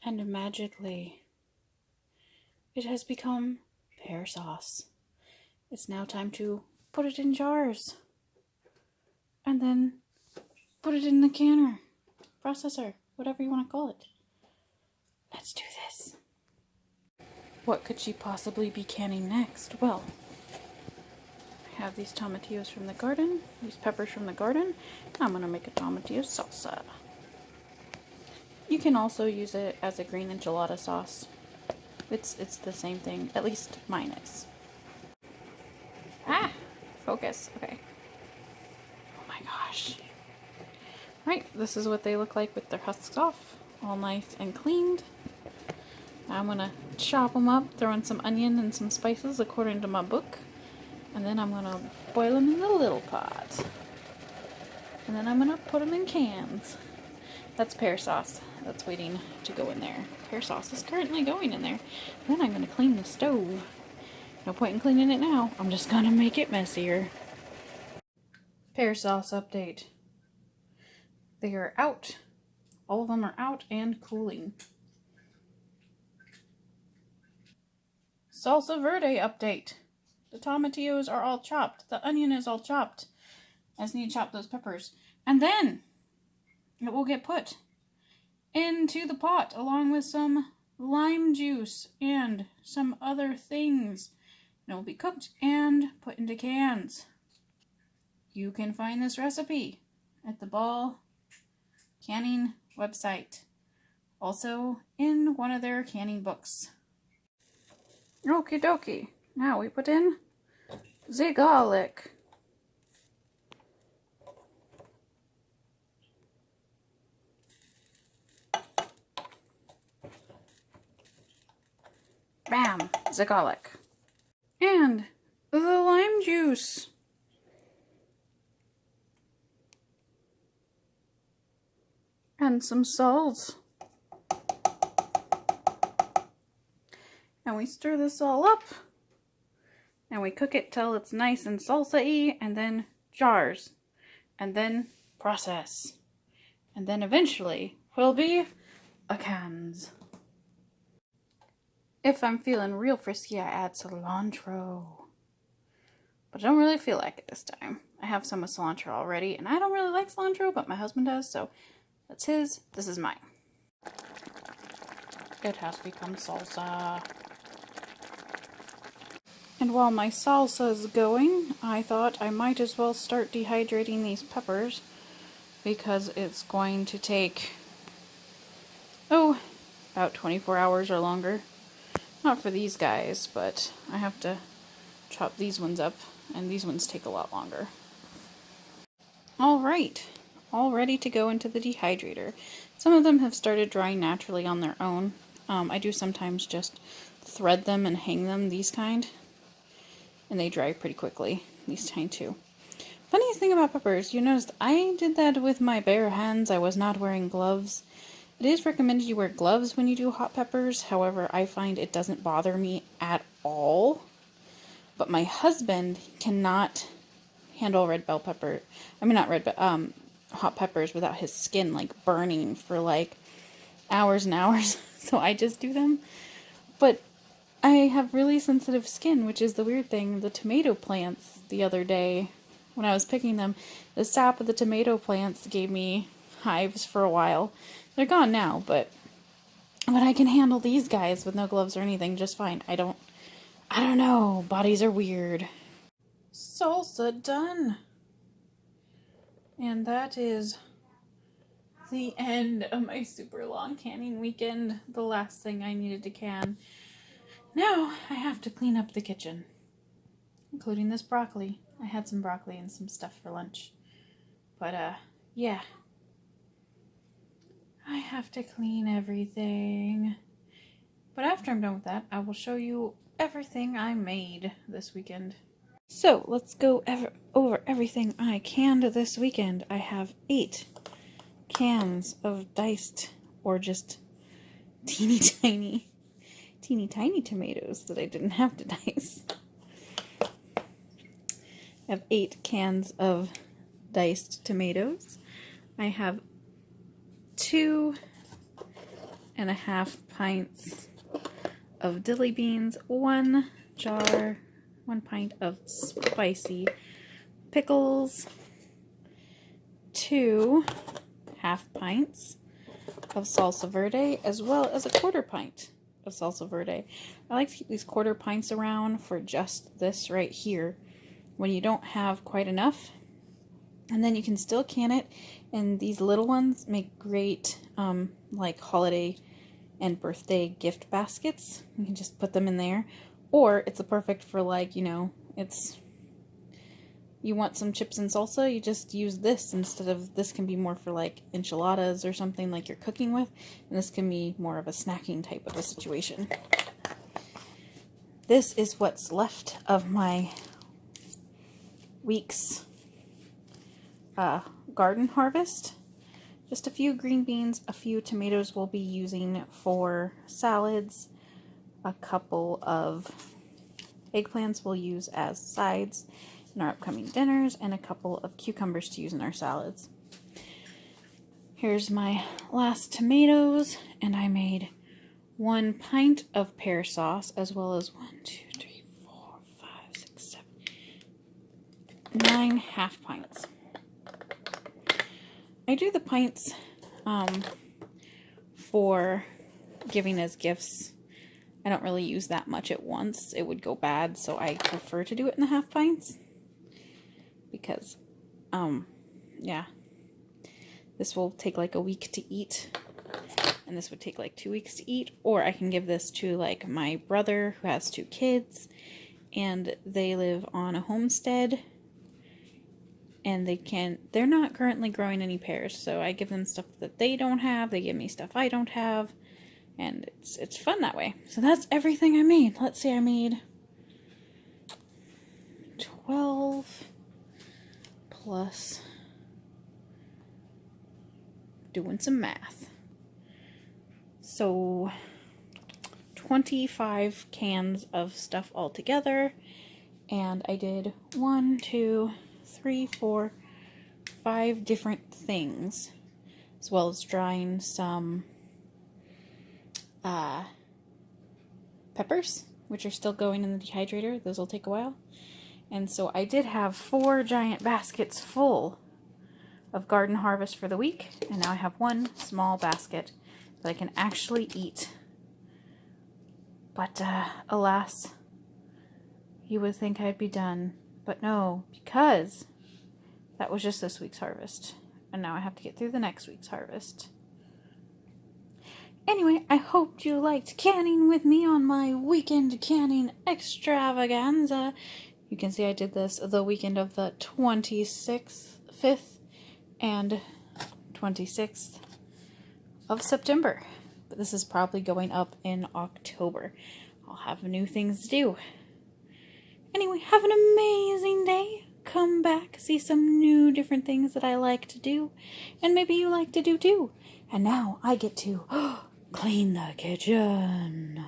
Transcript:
And magically, it has become pear sauce. It's now time to put it in jars. And then put it in the canner, processor, whatever you want to call it. Let's do this. What could she possibly be canning next? Well, I have these tomatillos from the garden, these peppers from the garden. I'm going to make a tomatillo salsa. You can also use it as a green enchilada sauce. It's the same thing, at least mine is. Ah! Focus. Okay. Oh my gosh. Right, this is what they look like with their husks off. All nice and cleaned. Now I'm gonna chop them up, throw in some onion and some spices according to my book. And then I'm gonna boil them in the little pot. And then I'm gonna put them in cans. That's pear sauce. That's waiting to go in there. Pear sauce is currently going in there. Then I'm gonna clean the stove. No point in cleaning it now. I'm just gonna make it messier. Pear sauce update. They are out. All of them are out and cooling. Salsa verde update. The tomatillos are all chopped. The onion is all chopped. I just need to chop those peppers. And then it will get put into the pot along with some lime juice and some other things. And it will be cooked and put into cans. You can find this recipe at the Ball Canning website. Also in one of their canning books. Okie dokie. Now we put in the garlic. Bam! The garlic. And the lime juice. And some salt. And we stir this all up. And we cook it till it's nice and salsa-y. And then jars. And then process. And then eventually will be a cans. If I'm feeling real frisky, I add cilantro. But I don't really feel like it this time. I have some with cilantro already, and I don't really like cilantro, but my husband does, so that's his. This is mine. It has become salsa. And while my salsa is going, I thought I might as well start dehydrating these peppers because it's going to take, about 24 hours or longer. Not for these guys, but I have to chop these ones up, and these ones take a lot longer. Alright, all ready to go into the dehydrator. Some of them have started drying naturally on their own. I do sometimes just thread them and hang them, these kind, and they dry pretty quickly, these kind too. Funniest thing about peppers, you noticed I did that with my bare hands. I was not wearing gloves. It is recommended you wear gloves when you do hot peppers. However, I find it doesn't bother me at all. But my husband cannot handle red bell pepper. I mean, not red, but hot peppers without his skin like burning for like hours and hours. So I just do them. But I have really sensitive skin, which is the weird thing. The tomato plants the other day, when I was picking them, the sap of the tomato plants gave me hives for a while. They're gone now, but I can handle these guys with no gloves or anything just fine. I don't know. Bodies are weird. Salsa done. And that is the end of my super long canning weekend. The last thing I needed to can. Now I have to clean up the kitchen, including this broccoli. I had some broccoli and some stuff for lunch. But, yeah. I have to clean everything. But after I'm done with that, I will show you everything I made this weekend. So, let's go over everything I canned this weekend. I have 8 cans of diced, or just teeny tiny tomatoes that I didn't have to dice. I have 8 cans of diced tomatoes. I have 2 1.5 pints of dilly beans, 1 pint of spicy pickles, 2 half pints of salsa verde, as well as a 1/4 pint of salsa verde. I like to keep these 1/4 pints around for just this right here when you don't have quite enough. And then you can still can it, and these little ones make great like holiday and birthday gift baskets. You can just put them in there, or it's a perfect for, like, you know, you want some chips and salsa, you just use this instead of, this can be more for like enchiladas or something like you're cooking with, and this can be more of a snacking type of a situation. This is what's left of my week's garden harvest. Just a few green beans, a few tomatoes we'll be using for salads, a couple of eggplants we'll use as sides in our upcoming dinners, and a couple of cucumbers to use in our salads. Here's my last tomatoes, and I made 1 pint of pear sauce, as well as 1, 2, 3, 4, 5, 6, 7, 9 half pints. I do the pints for giving as gifts. I don't really use that much at once. It would go bad, so I prefer to do it in the half pints. Because, yeah. This will take like a week to eat. And this would take like 2 weeks to eat. Or I can give this to like my brother who has 2 kids. And they live on a homestead. And they're not currently growing any pears, so I give them stuff that they don't have, they give me stuff I don't have, and it's fun that way. So that's everything I made. Let's see, I made 12 plus, doing some math, so 25 cans of stuff all together, and I did 1, 2, 3, 4, 5 different things, as well as drying some peppers, which are still going in the dehydrator. Those will take a while. And so I did have 4 giant baskets full of garden harvest for the week, and now I have 1 small basket that I can actually eat. But alas, you would think I'd be done, but no, because that was just this week's harvest. And now I have to get through the next week's harvest. Anyway, I hope you liked canning with me on my weekend canning extravaganza. You can see I did this the weekend of the 26th, 5th, and 26th of September. But this is probably going up in October. I'll have new things to do. Anyway, have an amazing day. Come back, see some new different things that I like to do, and maybe you like to do too. And now I get to clean the kitchen.